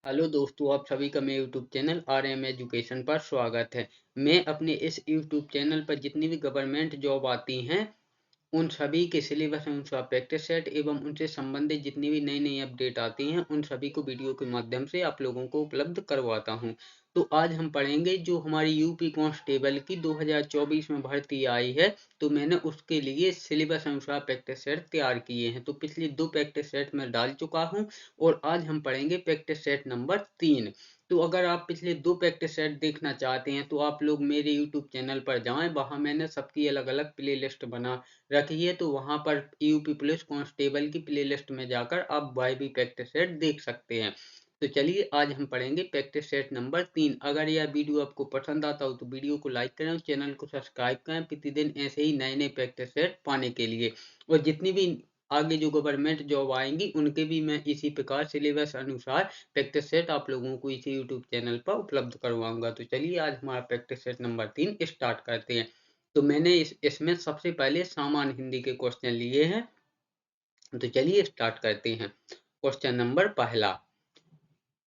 Hello दोस्तों, आप सभी का मेरे यूट्यूब चैनल आरएम एजुकेशन पर स्वागत है। मैं अपने इस यूट्यूब चैनल पर जितनी भी गवर्नमेंट जॉब आती हैं उन सभी के सिलेबस अनुसार प्रैक्टिस सेट एवं उनसे संबंधित जितनी भी नई-नई अपडेट आती हैं, उन सभी को वीडियो के माध्यम से आप लोगों को उपलब्ध करवाता हूं। तो आज हम पढ़ेंगे जो हमारी यूपी कांस्टेबल की 2024 में भर्ती आई है, तो मैंने उसके लिए सिलेबस अनुसार प्रैक्टिस सेट तैयार किए हैं। तो पिछली 2 प्रैक्टिस सेट मैं डाल चुका हूं और आज हम पढ़ेंगे प्रैक्टिस सेट नंबर 3। तो अगर आप पिछले 2 प्रैक्टिस सेट देखना चाहते हैं, तो आप लोग मेरे यूट्यूब चैनल पर जाएँ, वहाँ मैंने सबकी अलग-अलग प्लेलिस्ट बना रखिए, तो वहाँ पर यूपी पुलिस कांस्टेबल की प्लेलिस्ट में जाकर आप वाई बी प्रैक्टिस सेट देख सकते हैं। तो चलिए आज हम पढ़ेंगे प्रैक्टिस सेट नंबर 3। अगर यह वीडियो आपको पसंद आता हो तो वीडियो को लाइक करें और चैनल को सब्सक्राइब करें प्रतिदिन ऐसे ही नए-नए प्रैक्टिस सेट पाने के लिए। और जितनी भी आगे जो गवर्नमेंट जॉब आएंगी उनके भी मैं इसी प्रकार सिलेबस अनुसार प्रैक्टिस सेट आप लोगों को इसी यूट्यूब चैनल पर उपलब्ध करवाऊंगा। तो चलिए आज हमारा प्रैक्टिस सेट नंबर 3 स्टार्ट करते हैं। तो मैंने इसमें सबसे पहले सामान्य हिंदी के क्वेश्चन लिए हैं। तो चलिए स्टार्ट करते हैं। क्वेश्चन नंबर पहला,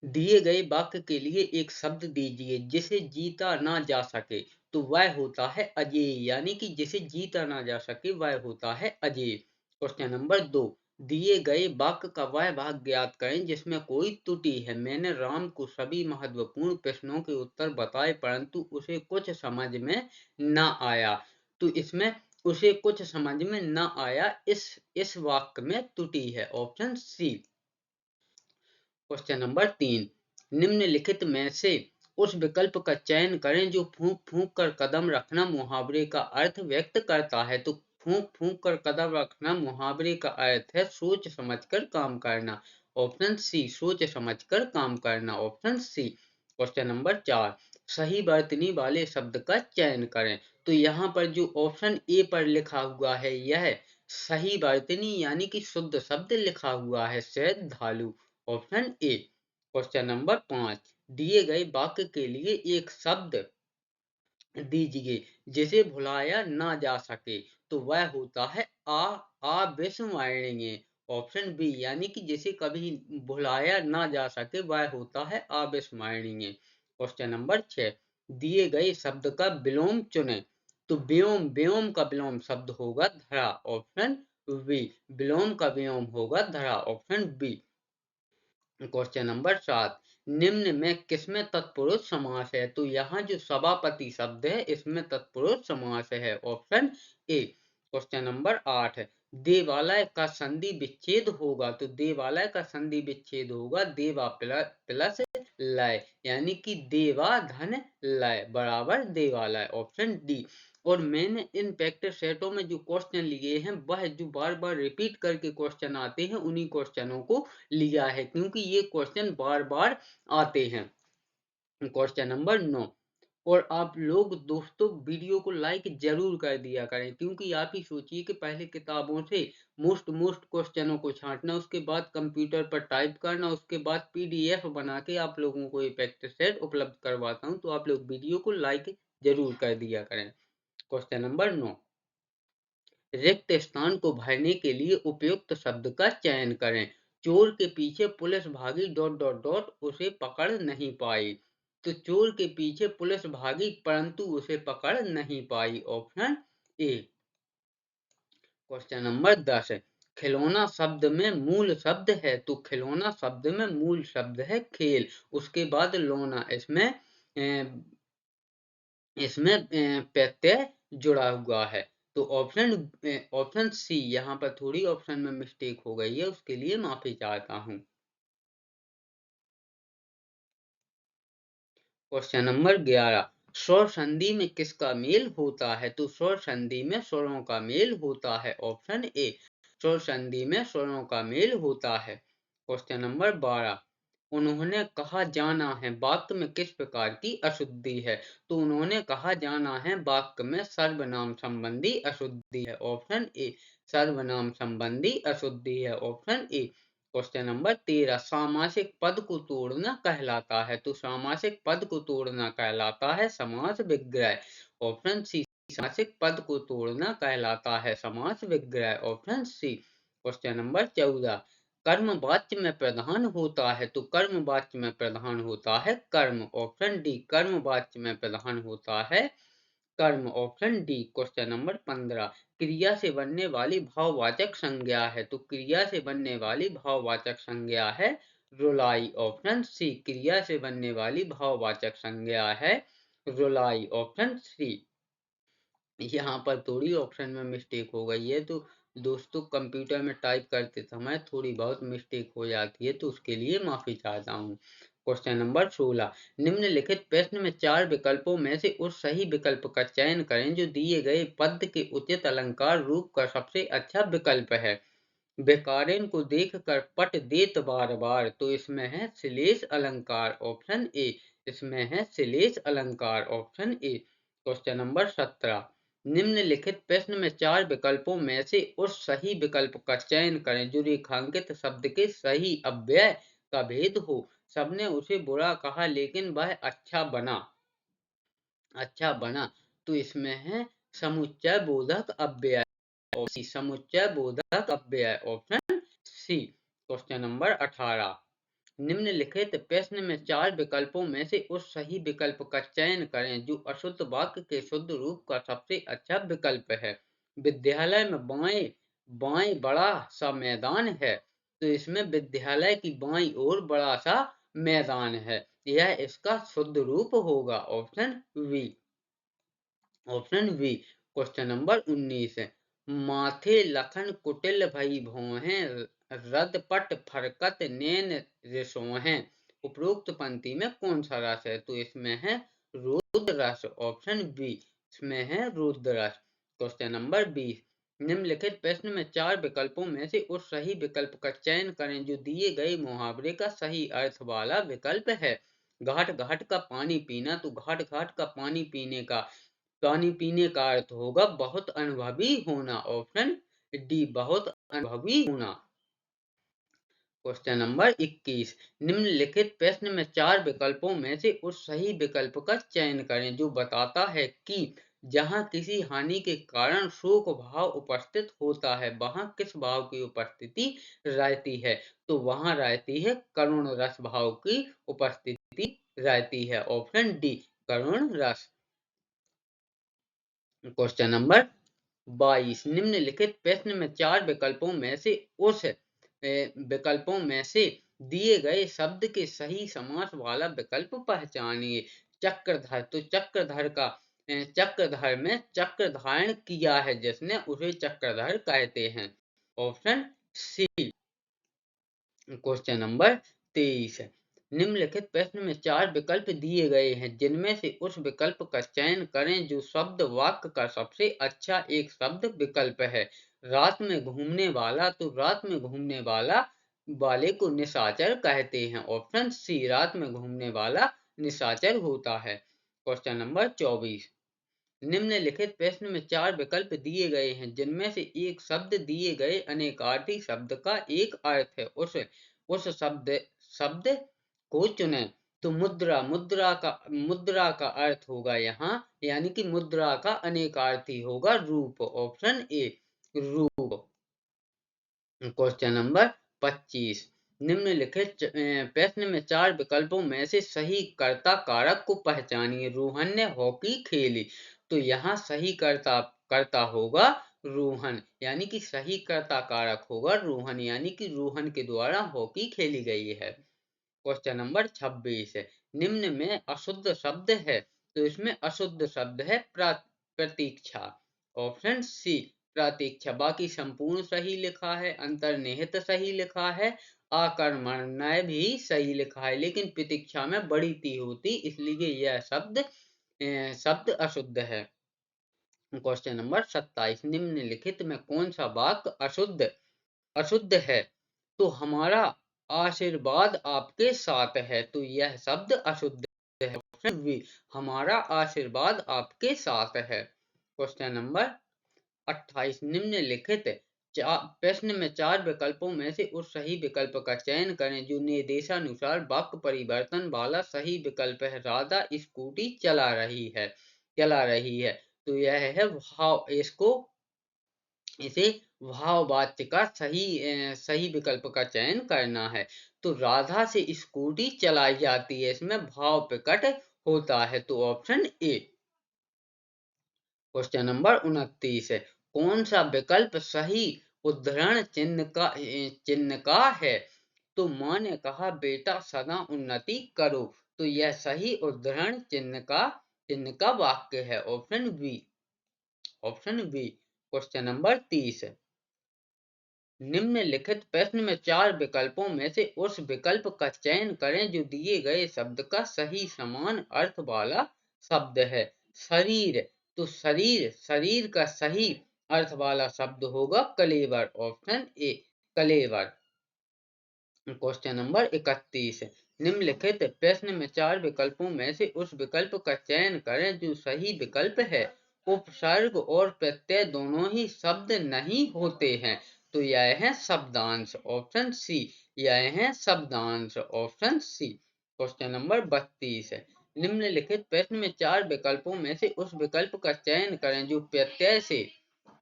दिए गए वाक्य के लिए एक शब्द दीजिए जिसे जीता ना जा सके। तो वह होता है अजेय, यानी कि जिसे जीता ना जा सके वह होता है अजेय। क्वेश्चन नंबर 2, दिए गए वाक्य का वह भाग ज्ञात करें जिसमें कोई त्रुटि है। मैंने राम को सभी महत्वपूर्ण प्रश्नों के उत्तर बताए परंतु उसे कुछ समझ में ना आया। तो इसमें उसे कुछ समझ में ना आया, इस वाक्य में त्रुटि है, ऑप्शन सी। क्वेश्चन नंबर 3, निम्नलिखित में से उस विकल्प का चयन करें जो फूंक फूंक कर कदम रखना मुहावरे का अर्थ व्यक्त करता है। तो फूंक फूंक कर कदम रखना मुहावरे का अर्थ है सोच समझकर काम करना, ऑप्शन सी। सोच समझकर काम करना, ऑप्शन सी। क्वेश्चन नंबर 4, सही वर्तनी वाले शब्द का चयन करें। तो यहाँ पर जो ऑप्शन ए पर लिखा हुआ है यह सही वर्तनी यानी कि शुद्ध शब्द लिखा हुआ है, श्रद्धालु, ऑप्शन ए। क्वेश्चन नंबर 5, दिए गए वाक्य के लिए एक शब्द दीजिए जिसे भुलाया ना जा सके। तो वह होता है अविस्मरणीय, ऑप्शन बी, यानी कि जिसे कभी भुलाया ना जा सके वह होता है अविस्मरणीय। क्वेश्चन नंबर 6, दिए गए शब्द का विलोम चुनें। तो व्योम, व्योम का विलोम शब्द होगा धरा, ऑप्शन बी। विलोम का व्योम होगा धरा, ऑप्शन बी। क्वेश्चन नंबर 7, निम्न में किसमें तत्पुरुष समास है। तो यहाँ जो सभापति शब्द है इसमें तत्पुरुष समास है, ऑप्शन ए। क्वेश्चन नंबर 8, देवालय का संधि विच्छेद होगा। तो देवालय का संधि विच्छेद होगा देवा प्लस लय, यानी कि देवा धन लय बराबर देवालय, ऑप्शन डी। और मैंने इन प्रैक्टिस सेटों में जो क्वेश्चन लिए हैं वह जो बार बार रिपीट करके क्वेश्चन आते हैं उन्हीं क्वेश्चनों को लिया है, क्योंकि ये क्वेश्चन बार बार आते हैं। क्वेश्चन नंबर 9, और आप लोग दोस्तों वीडियो को लाइक जरूर कर दिया करें, क्योंकि आप ही सोचिए कि पहले किताबों से मोस्ट क्वेश्चनों को छांटना, उसके बाद कंप्यूटर पर टाइप करना, उसके बाद पीडीएफ बना के आप लोगों को ये प्रैक्टिस सेट उपलब्ध करवाता हूं। तो आप लोग वीडियो को लाइक जरूर कर दिया करें। क्वेश्चन नंबर 9, रिक्त स्थान को भरने के लिए उपयुक्त शब्द का चयन करें। चोर के पीछे पुलिस भागी डॉट डॉट डॉट उसे पकड़ नहीं पाई। तो चोर के पीछे पुलिस भागी परंतु उसे पकड़ नहीं पाई, ऑप्शन ए। क्वेश्चन नंबर 10, खिलौना शब्द में मूल शब्द है। तो खिलौना शब्द में मूल शब्द है खेल, उसके बाद लोना, इसमें प्रत्यय जुड़ा हुआ है। तो ऑप्शन सी, यहाँ पर थोड़ी ऑप्शन में मिस्टेक हो गई है, उसके लिए माफी चाहता हूँ। क्वेश्चन नंबर 11, स्वर संधि में किसका मेल होता है। तो स्वर संधि में स्वरों का मेल होता है, ऑप्शन ए। स्वर संधि में स्वरों का मेल होता है। क्वेश्चन नंबर 12, उन्होंने कहा जाना है वाक्य में किस प्रकार की अशुद्धि है। तो उन्होंने कहा जाना है वाक्य में सर्वनाम संबंधी अशुद्धि है, ऑप्शन ए। सर्वनाम संबंधी अशुद्धि है, ऑप्शन ए। क्वेश्चन नंबर 13, सामासिक पद को तोड़ना कहलाता है। तो सामासिक पद को तोड़ना कहलाता है समास विग्रह, ऑप्शन सी। सामासिक पद को तोड़ना कहलाता है समास विग्रह, ऑप्शन सी। क्वेश्चन नंबर 14, कर्म वाच्य में प्रधान होता है, तो कर्म वाच्य में प्रधान होता है कर्म, ऑप्शन डी। कर्म वाच्य में प्रधान होता है कर्म, ऑप्शन डी। क्वेश्चन नंबर 15, क्रिया से बनने वाली भाववाचक संज्ञा है, तो क्रिया से बनने वाली भाववाचक संज्ञा है रुलाई, ऑप्शन सी। क्रिया से बनने वाली भाववाचक संज्ञा है रुलाई, ऑप्शन सी। यहाँ पर थोड़ी ऑप्शन में मिस्टेक हो गई है, तो दोस्तों कंप्यूटर में टाइप करते समय थोड़ी बहुत मिस्टेक हो जाती है, तो उसके लिए माफी चाहता हूँ। क्वेश्चन नंबर 16, निम्नलिखित प्रश्न में 4 विकल्पों में से उस सही विकल्प का चयन करें जो दिए गए पद के उचित अलंकार रूप का सबसे अच्छा विकल्प है। बेकारिन को देखकर पट देत बार बार, तो इसमें है श्लेष अलंकार, ऑप्शन ए। इसमें है श्लेष अलंकार, ऑप्शन ए। क्वेश्चन नंबर 17, निम्नलिखित प्रश्न में 4 विकल्पों में से उस सही विकल्प का चयन करें जो रेखांकित शब्द के सही अव्यय का भेद हो। सबने उसे बुरा कहा लेकिन वह अच्छा बना, अच्छा बना, तो इसमें है समुच्चय बोधक अव्यय, समुच्चय बोधक अव्यय, ऑप्शन सी। क्वेश्चन नंबर 18, निम्नलिखित प्रश्न में 4 विकल्पों में से उस सही विकल्प का चयन करें जो अशुद्ध वाक्य के शुद्ध रूप का सबसे अच्छा विकल्प है। विद्यालय में बाएं बाएं बड़ा सा मैदान है, तो इसमें विद्यालय की बाईं ओर बड़ा सा मैदान है, यह इसका शुद्ध रूप होगा, option B, option B. Question number 19 है, माथे लखन कुटिल भई भोहें, रदपट फरकत नैन रिसोहें। उपरोक्त पंक्ति में कौन सा रस है, तो इसमें है रुद्र रस, ऑप्शन बी। इसमें है रुद्र रस। क्वेश्चन नंबर 20, निम्नलिखित प्रश्न में 4 विकल्पों में से उस सही विकल्प का चयन करें जो दिए गए मुहावरे का सही अर्थ वाला विकल्प है। घाट घाट का पानी पीना, तो घाट घाट का पानी पीने का अर्थ होगा बहुत अनुभवी होना, ऑप्शन डी, बहुत अनुभवी होना। क्वेश्चन नंबर 21, निम्नलिखित प्रश्न में 4 विकल्पों में से उस सही विकल्प का चयन करें जो बताता है कि जहां किसी हानि के कारण शोक भाव उपस्थित होता है वहां किस भाव की उपस्थिति रहती है, तो वहां रहती है करुण रस भाव की उपस्थिति रहती है, ऑप्शन डी, करुण रस। क्वेश्चन नंबर 22, निम्नलिखित प्रश्न में 4 विकल्पों में से उस विकल्पों में से दिए गए शब्द के सही समास वाला विकल्प पहचानिए। चक्रधर, तो चक्रधर में चक्र धारण किया है जिसने उसे चक्रधर कहते हैं, ऑप्शन सी। क्वेश्चन नंबर 23 है, निम्नलिखित प्रश्न में 4 विकल्प दिए गए हैं जिनमें से उस विकल्प का चयन करें जो शब्द वाक्य का सबसे अच्छा एक शब्द विकल्प है। रात में घूमने वाला, तो रात में घूमने वाले को निशाचर कहते हैं, ऑप्शन सी। रात में घूमने वाला निशाचर होता है। क्वेश्चन नंबर 24, निम्नलिखित प्रश्न में 4 विकल्प दिए गए हैं जिनमें से एक शब्द दिए गए अनेकार्थी शब्द का एक अर्थ है, उस शब्द को चुनें। तो मुद्रा का अर्थ होगा यहाँ, यानी कि मुद्रा का अनेकार्थी होगा रूप, ऑप्शन ए, रूप। क्वेश्चन नंबर 25, निम्नलिखित प्रश्न में 4 विकल्पों में से सही कर्ता कारक को पहचानिए। रोहन ने हॉकी खेली, तो यहाँ सही कर्ता होगा रोहन, यानी कि सही कर्ता कारक होगा रोहन, यानी कि रोहन के द्वारा हॉकी खेली गई है। क्वेश्चन नंबर 26 है, निम्न में अशुद्ध शब्द है, तो इसमें अशुद्ध शब्द है प्रतीक्षा, ऑप्शन सी, प्रतीक्षा। बाकी संपूर्ण सही लिखा है, अंतर्निहित सही लिखा है, आकर्मण्य भी सही लिखा है, लेकिन प्रतीक्षा में बड़ी ती होती, इसलिए यह शब्द अशुद्ध है। क्वेश्चन नंबर 27, निम्नलिखित में कौन सा वाक्य अशुद्ध है, तो हमारा आशीर्वाद आपके साथ है, तो यह शब्द अशुद्ध है, ऑप्शन बी, हमारा आशीर्वाद आपके साथ है। क्वेश्चन नंबर 28, निम्नलिखित प्रश्न में 4 विकल्पों में से उस सही विकल्प का चयन करें जो निर्देशानुसार वाक्य परिवर्तन वाला सही विकल्प है। राधा स्कूटी चला रही है, तो यह है इसको इसे भाव वाच्य का सही विकल्प का चयन करना है। तो राधा से स्कूटी चलाई जाती है, इसमें भाव प्रकट होता है, तो ऑप्शन ए। क्वेश्चन नंबर 29 है, कौन सा विकल्प सही उद्धरण चिन्ह का है? तो माँ ने कहा बेटा सदा उन्नति करो, तो यह सही उद्धरण चिन्ह का वाक्य है, option B. Option B. Question number 30 है, निम्नलिखित प्रश्न में 4 विकल्पों में से उस विकल्प का चयन करें जो दिए गए शब्द का सही समान अर्थ वाला शब्द है। शरीर, तो शरीर का सही अर्थ वाला शब्द होगा कलेवर, ऑप्शन ए, कलेवर। क्वेश्चन नंबर 31 है, निम्नलिखित प्रश्न में 4 विकल्पों में से उस विकल्प का चयन करें जो सही विकल्प है। उपसर्ग और प्रत्यय दोनों ही शब्द नहीं होते हैं, तो यह है शब्दांश, ऑप्शन सी। यह है शब्दांश, ऑप्शन सी। क्वेश्चन नंबर 32 है, निम्नलिखित प्रश्न में 4 विकल्पों में से उस विकल्प का चयन करें जो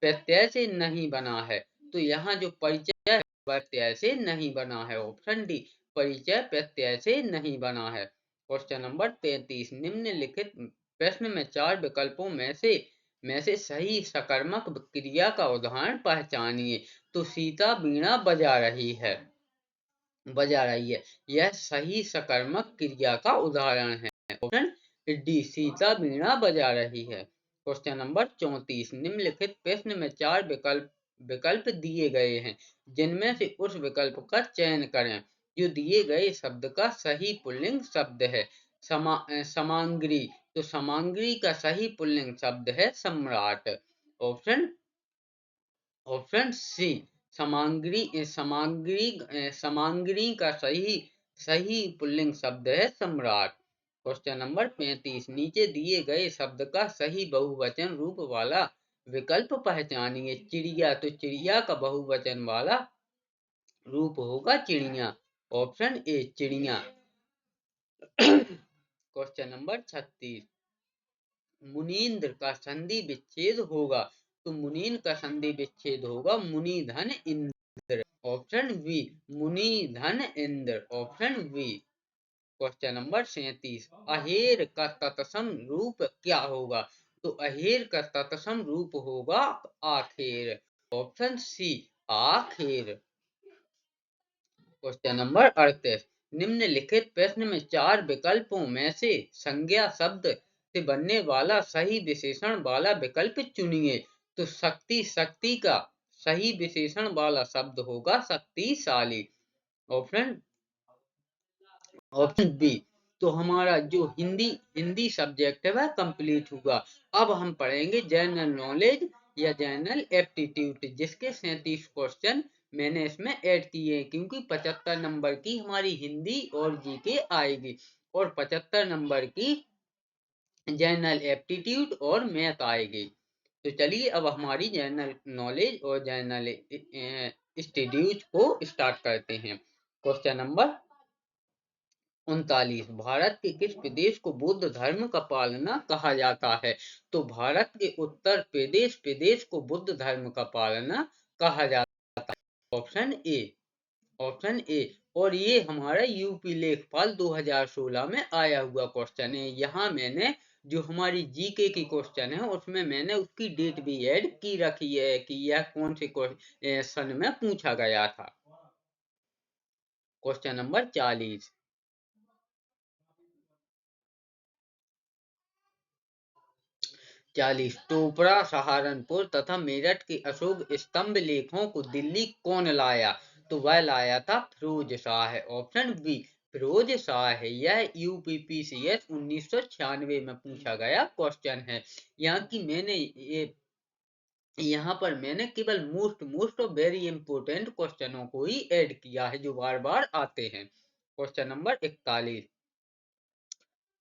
प्रत्यय से नहीं बना है। तो यहाँ जो परिचय प्रत्यय से नहीं बना है, ऑप्शन डी, परिचय प्रत्यय से नहीं बना है। क्वेश्चन नंबर 33, निम्नलिखित प्रश्न में 4 विकल्पों में से सही सकर्मक क्रिया का उदाहरण पहचानिए। तो सीता वीणा बजा रही है, यह सही सकर्मक क्रिया का उदाहरण है, ऑप्शन डी, सीता वीणा बजा रही है। क्वेश्चन नंबर 34, निम्नलिखित प्रश्न में 4 विकल्प दिए गए हैं, जिनमें से उस विकल्प का चयन करें जो दिए गए शब्द का सही पुल्लिंग शब्द है। समांग्री, तो समांग्री का सही पुल्लिंग शब्द है सम्राट, ऑप्शन ऑप्शन सी। समांग्री का सही सही पुल्लिंग शब्द है सम्राट। क्वेश्चन नंबर 35, नीचे दिए गए शब्द का सही बहुवचन रूप वाला विकल्प पहचानिए। चिड़िया, तो चिड़िया का बहुवचन वाला रूप होगा चिड़िया, ऑप्शन ए, चिड़िया। क्वेश्चन नंबर 36, मुनींद्र का संधि विच्छेद होगा, तो मुनीन का संधि विच्छेद होगा मुनि धन इंद्र, ऑप्शन बी, मुनि धन इंद्र, ऑप्शन बी। क्वेश्चन नंबर 37, अहेर का तत्सम रूप क्या होगा? तो अहेर का तत्सम रूप होगा आखेर, ऑप्शन सी, आखेर। क्वेश्चन नंबर 38, निम्नलिखित प्रश्न में 4 विकल्पों में से संज्ञा शब्द से बनने वाला सही विशेषण वाला विकल्प चुनिए। तो शक्ति का सही विशेषण वाला शब्द होगा शक्तिशाली, ऑप्शन ऑप्शन बी। तो हमारा जो हिंदी सब्जेक्ट है वह कंप्लीट हुआ। अब हम पढ़ेंगे जनरल नॉलेज या जनरल एप्टीट्यूड, जिसके 37 क्वेश्चन मैंने इसमें ऐड किए, क्योंकि 75 नंबर की हमारी हिंदी और जीके आएगी और 75 नंबर की जनरल एप्टीट्यूड और मैथ आएगी। तो चलिए अब हमारी जनरल नॉलेज और जनरल स्टडीज को स्टार्ट करते हैं। क्वेश्चन नंबर 39, भारत के किस प्रदेश को बुद्ध धर्म का पालना कहा जाता है? तो भारत के उत्तर प्रदेश प्रदेश को बुद्ध धर्म का पालना कहा जाता है, ऑप्शन ए, ऑप्शन ए। और ये हमारा यूपी लेखपाल 2016 में आया हुआ क्वेश्चन है। यहाँ मैंने जो हमारी जीके की क्वेश्चन है उसमें मैंने उसकी डेट भी ऐड की रखी है कि यह कौन से सन में पूछा गया था। क्वेश्चन नंबर 40, 40, टोपरा, सहारनपुर तथा मेरठ के अशोक स्तंभ लेखों को दिल्ली कौन लाया? तो वह लाया था फिरोज शाह, ऑप्शन बी, फिरोज शाह है। यह यूपीपीसीएस 1996 में पूछा गया क्वेश्चन है। यहाँ पर मैंने केवल मोस्ट और वेरी इंपोर्टेंट क्वेश्चनों को ही ऐड किया है जो बार बार आते हैं। क्वेश्चन नंबर 41,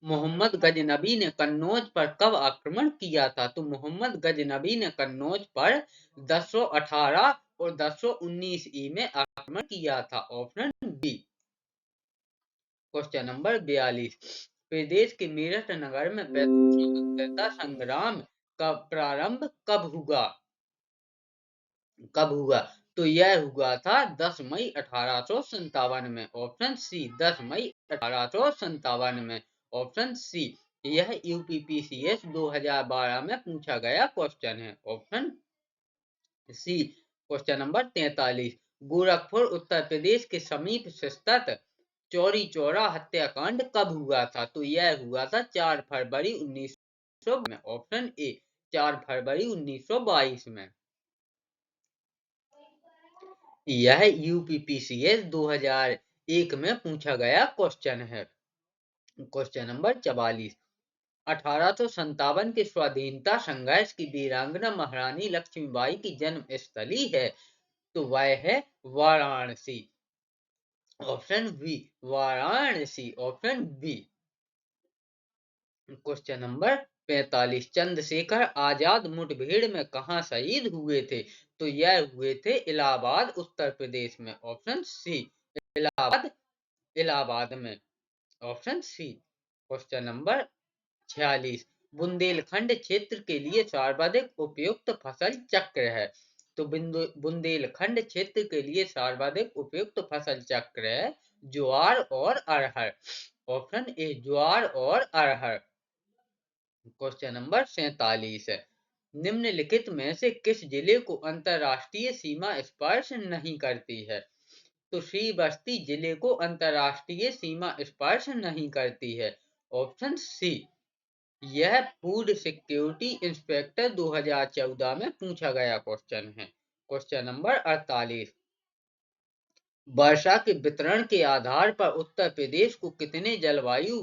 मोहम्मद गजनबी ने कन्नौज पर कब आक्रमण किया था? तो मोहम्मद गजनबी ने कन्नौज पर 1018 और 1019 ई में आक्रमण किया था, ऑप्शन बी। क्वेश्चन नंबर 42, प्रदेश के मेरठ नगर में स्वतंत्रता संग्राम का प्रारंभ कब हुआ? कब हुआ? तो यह हुआ था 10 मई 1857 में। ऑप्शन सी 10 मई 1857 में। Option C. यह यूपीपीसीएस 2012 में पूछा गया क्वेश्चन है। Option C. Question number 43। Gorakhpur Uttar Pradesh के समीप स्थित चौरी चौरा हत्याकांड कब हुआ था? तो यह हुआ था 4 फरवरी 1922 में। ऑप्शन ए 4 फरवरी 1922 में। यह यूपीपीसीएस 2001 में पूछा गया क्वेश्चन है। Question number 44। 1857 के स्वाधीनता संघर्ष की वीरांगना महारानी लक्ष्मीबाई की जन्म स्थली है। तो वह है Varanasi. Option B Varanasi. Option B. Question number 45। Chandrashekhar Azad मुठभेड़ में कहाँ शहीद हुए थे? तो यह हुए थे इलाहाबाद उत्तर प्रदेश में। ऑप्शन सी इलाहाबाद इलाहाबाद में। Option C. Question number 46। Bundelkhand क्षेत्र के लिए सर्वाधिक उपयुक्त फसल चक्र है। तो बुंदेलखंड क्षेत्र के लिए सर्वाधिक उपयुक्त फसल चक्र है ज्वार और अरहर। ऑप्शन ए ज्वार और अरहर। क्वेश्चन नंबर 47 है। निम्नलिखित में से किस जिले को अंतरराष्ट्रीय सीमा स्पर्श नहीं करती है? तो श्रीबस्ती जिले को अंतरराष्ट्रीय सीमा स्पर्श नहीं करती है। Option C. यह फूड सिक्योरिटी इंस्पेक्टर 2014 में पूछा गया क्वेश्चन है। Question number 48। वर्षा के वितरण के आधार पर उत्तर प्रदेश को कितने जलवायु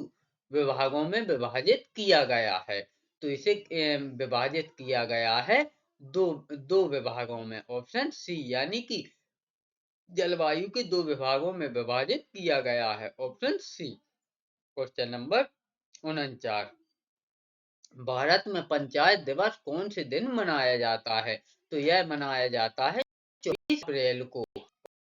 विभागों में विभाजित किया गया है? तो इसे विभाजित किया गया है दो दो विभागों में। ऑप्शन सी यानी कि जलवायु के दो विभागों में विभाजित किया गया है। Option C. Question number 49। Bharat में पंचायत दिवस कौन से दिन मनाया जाता है? तो यह मनाया जाता है 24 अप्रैल को।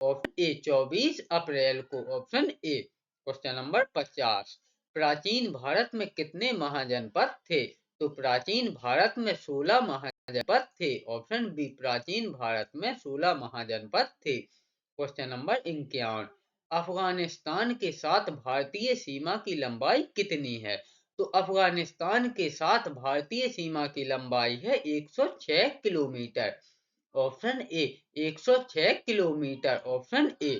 ऑप्शन ए 24 अप्रैल को। Option A. Question number 50। प्राचीन भारत में कितने महाजनपद थे? तो प्राचीन भारत में 16 महाजनपद थे। ऑप्शन बी प्राचीन भारत में 16 महाजनपद थे। Question number 51। अफगानिस्तान के साथ भारतीय सीमा की लंबाई कितनी है? तो अफगानिस्तान के साथ भारतीय सीमा की लंबाई है 106 kilometre. Option A 106 kilometre. Option A.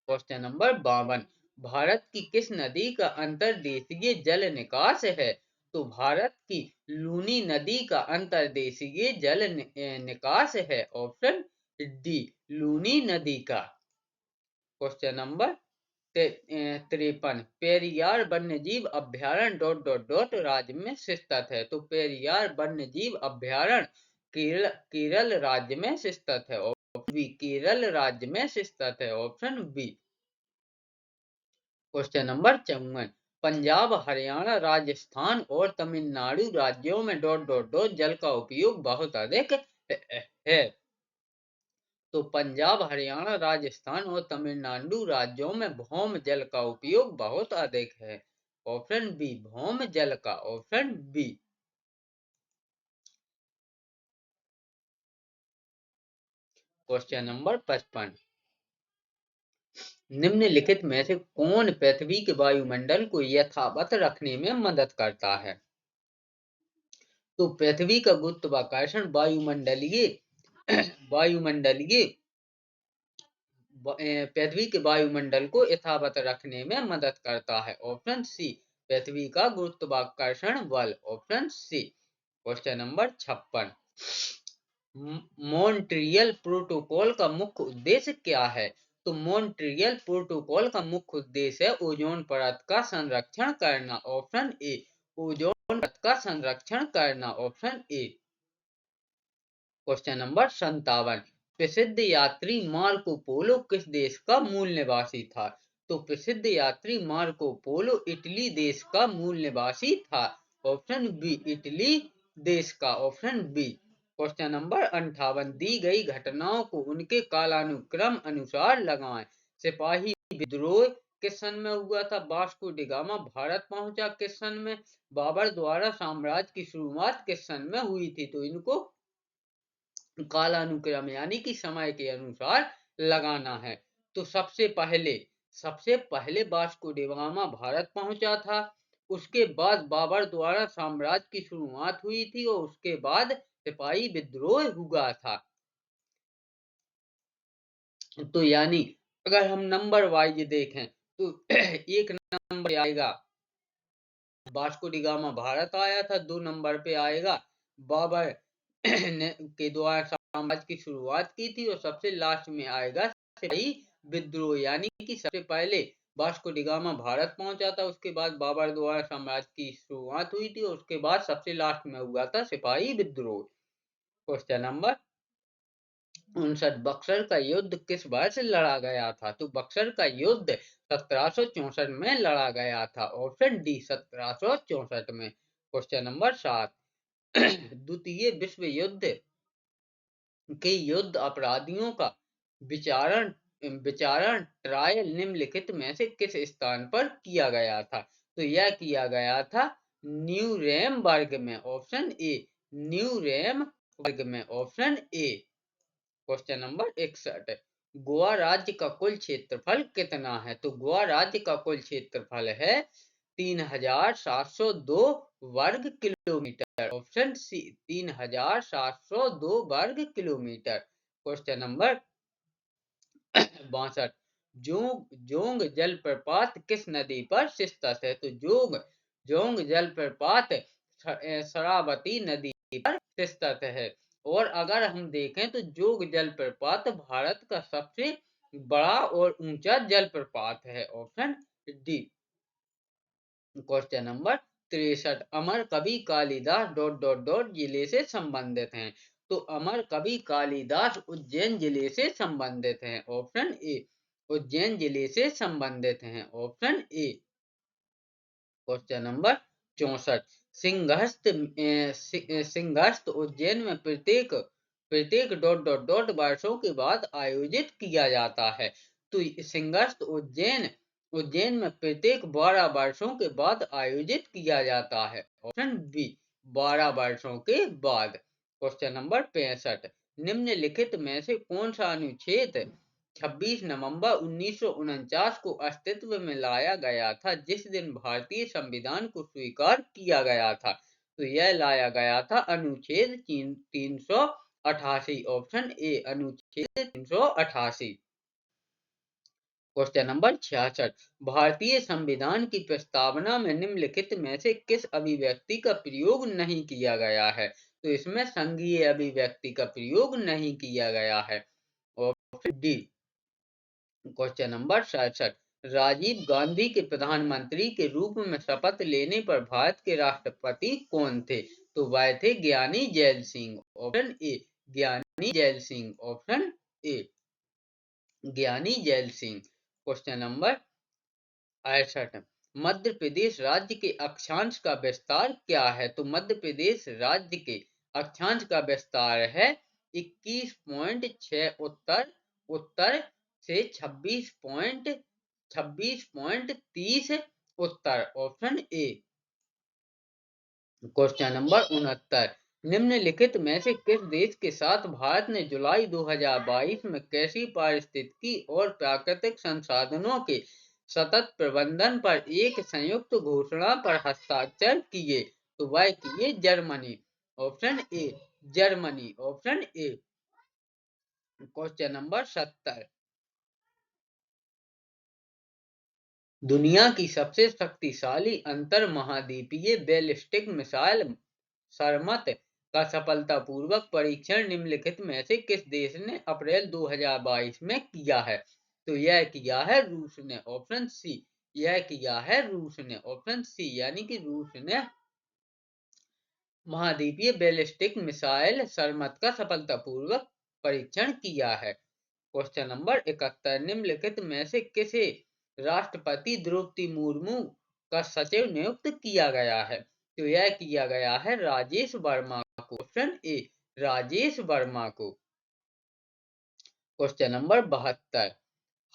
Question number 52। Bharat की किस नदी का अंतर्देशीय जल निकास है? तो भारत की लूनी नदी का अंतर्देशीय जल निकास है। ऑप्शन डी लूनी नदी का। Question number 53। पेरियार वन्यजीव अभ्यारण्य राज्य में स्थित है। तो पेरियार वन्यजीव अभ्यारण्य केरल राज्य में स्थित है। ऑप्शन बी केरल राज्य में स्थित है। Option B. Question number 54। Punjab Haryana Rajasthan और तमिलनाडु राज्यों में जल का उपयोग बहुत अधिक है। तो पंजाब हरियाणा राजस्थान और तमिलनाडु राज्यों में भौम जल का उपयोग बहुत अधिक है। ऑप्शन बी भौम जल का। Option B. Question number 55। निम्नलिखित में से कौन पृथ्वी के वायुमंडल को यथावत रखने में मदद करता है? तो पृथ्वी का गुरुत्वाकर्षण वायुमंडलीय वायुमंडलीय पृथ्वी के वायुमंडल को यथावत रखने में मदद करता है। ऑप्शन सी पृथ्वी का गुरुत्वाकर्षण बल। Option C. Question number 56। Montreal protocol का मुख्य उद्देश्य क्या है? तो मॉन्ट्रियल प्रोटोकॉल का मुख्य उद्देश्य है ओजोन परत का संरक्षण करना। ऑप्शन ए ओजोन परत का संरक्षण करना। Option A. Question number 57। प्रसिद्ध यात्री मार्को पोलो किस देश का मूल निवासी था? तो प्रसिद्ध यात्री मार्को पोलो इटली देश का मूल निवासी था। ऑप्शन बी इटली देश का। Option B. Question number 58। दी गई घटनाओं को उनके कालानुक्रम अनुसार लगाएं। सिपाही विद्रोह किस सन में हुआ था? वास्को डी गामा भारत पहुंचा किस सन में? बाबर द्वारा साम्राज्य की शुरुआत किस सन में हुई थी? तो इनको कालानुक्रम यानी कि समय के अनुसार लगाना है। तो सबसे पहले वास्को डी गामा भारत पहुंचा था। उसके बाद बाबर द्वारा साम्राज्य की शुरुआत हुई थी और उसके बाद सिपाही विद्रोह हुआ था। तो यानी अगर हम नंबर वाइज देखें तो एक नंबर आएगा वास्को डी गामा भारत आया था, 2 नंबर पे आएगा बाबर ने के द्वारा साम्राज्य की शुरुआत की थी और सबसे लास्ट में आएगा सिपाही विद्रोह यानी कि सबसे पहले वास्को डी गामा भारत पहुंचा था, उसके बाद बाबर द्वारा साम्राज्य की शुरुआत हुई थी और उसके बाद सबसे लास्ट में हुआ था सिपाही विद्रोह। क्वेश्चन नंबर 59 बक्सर का युद्ध किस वर्ष लड़ा गया था? तो बक्सर का युद्ध 1764 में लड़ा गया था। ऑप्शन डी 1764 में। क्वेश्चन नंबर 7 द्वितीय विश्व युद्ध के युद्ध अपराधियों का विचारण विचारण ट्रायल निम्नलिखित में से किस स्थान पर किया गया था? तो यह किया गया था न्यूरेमबर्ग में। ऑप्शन ए न्यूरेमबर्ग में। Option A. Question number 61 Goa राज्य का कुल क्षेत्रफल कितना है? तो गोवा राज्य का कुल क्षेत्रफल है 3702 वर्ग किलोमीटर। ऑप्शन सी 3702 वर्ग किलोमीटर। क्वेश्चन नंबर 62 जोंग जलप्रपात किस नदी पर स्थित है? तो जोंग जलप्रपात शरावती नदी पर स्थित है। और अगर हम देखें तो जोग जलप्रपात भारत का सबसे बड़ा और ऊंचा जलप्रपात है। Option D. क्वेश्चन नंबर 63 अमर कवि कालिदास जिले से संबंधित हैं। तो अमर कवि कालिदास उज्जैन जिले से संबंधित हैं। ऑप्शन ए उज्जैन जिले से संबंधित हैं। Option A. Question number 64 Simhastha Ujjain में प्रत्येक प्रत्येक वर्षों के बाद आयोजित किया जाता है। तो सिंहस्थ उज्जैन में प्रत्येक 12 वर्षों के बाद आयोजित किया जाता है। ऑप्शन बी 12 वर्षों के बाद। क्वेश्चन नंबर 65 निम्नलिखित में से कौन सा अनुच्छेद 26 नवंबर 1949 को अस्तित्व में लाया गया था जिस दिन भारतीय संविधान को स्वीकार किया गया था? तो यह लाया गया था अनुच्छेद 388। ऑप्शन ए अनुच्छेद 388। क्वेश्चन नंबर 66 भारतीय संविधान की प्रस्तावना में निम्नलिखित में से किस अभिव्यक्ति का प्रयोग नहीं किया गया है? तो इसमें संघीय अभिव्यक्ति का प्रयोग नहीं किया गया है। Option D. Question number 67 Rajiv Gandhi के प्रधानमंत्री के रूप में शपथ लेने पर भारत के राष्ट्रपति कौन थे? तो वह थे ज्ञानी जैल सिंह। ऑप्शन ए ज्ञानी जैल सिंह। ऑप्शन ए ज्ञानी gel Singh. Question number 68 Madhya Pradesh राज्य के अक्षांश का विस्तार क्या है? तो मध्य प्रदेश राज्य के अक्षांश का विस्तार है 21.6 उत्तर उत्तर से 26.30 उत्तर। Option A. क्वेश्चन नंबर 69 निम्नलिखित में से किस देश के साथ भारत ने जुलाई 2022 में कृषि पारिस्थितिकी और प्राकृतिक संसाधनों के सतत प्रबंधन पर एक संयुक्त घोषणा पर हस्ताक्षर किए? तो वह किए Germany. Option A Germany. Option A. Question number 70 दुनिया की सबसे शक्तिशाली अंतर महाद्वीपीय बैलिस्टिक मिसाइल सरमत का सफलतापूर्वक परीक्षण निम्नलिखित में से किस देश ने अप्रैल 2022 में किया है? तो यह किया है रूस ने। ऑप्शन सी यह किया है रूस ने। ऑप्शन सी यानी कि रूस ने महाद्वीपीय बैलिस्टिक मिसाइल सरमत का सफलतापूर्वक परीक्षण किया है। क्वेश्चन नंबर 71 निम्नलिखित में से किसे राष्ट्रपति द्रौपदी मुर्मू का सचिव नियुक्त किया गया है? तो यह किया गया है राजेश वर्मा को। ऑप्शन ए राजेश वर्मा को। क्वेश्चन नंबर 72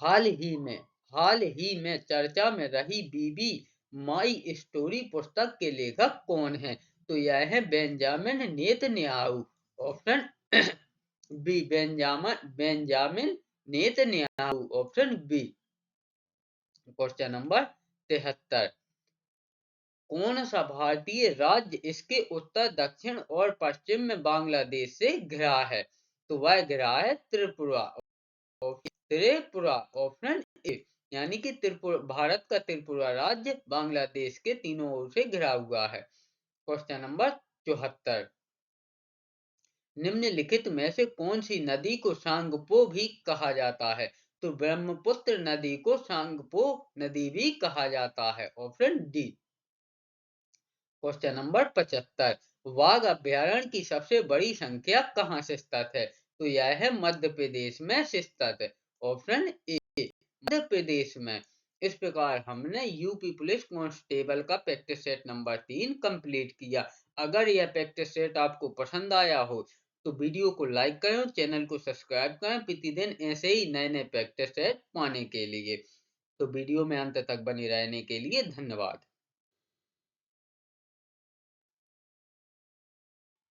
हाल ही में चर्चा में रही बीबी माई स्टोरी पुस्तक के लेखक कौन है? तो यह है Benjamin Netanyahu. Option B Benjamin Netanyahu, option B. Question number 73, कौन सा भारतीय राज्य इसके उत्तर, दक्षिण और पश्चिम में बांग्लादेश से घिरा है? तो वह घिरा है त्रिपुरा। Tripura, option A. यानी कि त्रिपुरा, भारत का त्रिपुरा राज्य बांग्लादेश के तीनों ओर से घिरा हुआ है। क्वेश्चन नंबर 74, निम्नलिखित में से कौन सी नदी को सांगपो भी कहा जाता है? तो ब्रह्मपुत्र नदी को सांगपो नदी भी कहा जाता है, ऑप्शन डी। क्वेश्चन नंबर 75, वाघ अभ्यारण्य की सबसे बड़ी संख्या कहाँ से स्थित है? तो यह है मध्य प्रदेश में स्थित है, ऑप्शन ए, मध्य प्रदेश में। इस प्रकार हमने यूपी पुलिस कांस्टेबल का प्रैक्टिस सेट नंबर 3 कंप्लीट किया। अगर यह प्रैक्टिस सेट आपको पसंद आया हो तो वीडियो को लाइक करें, चैनल को सब्सक्राइब करें प्रतिदिन ऐसे ही नए नए प्रैक्टिस सेट पाने के लिए। तो वीडियो में अंत तक बने रहने के लिए धन्यवाद।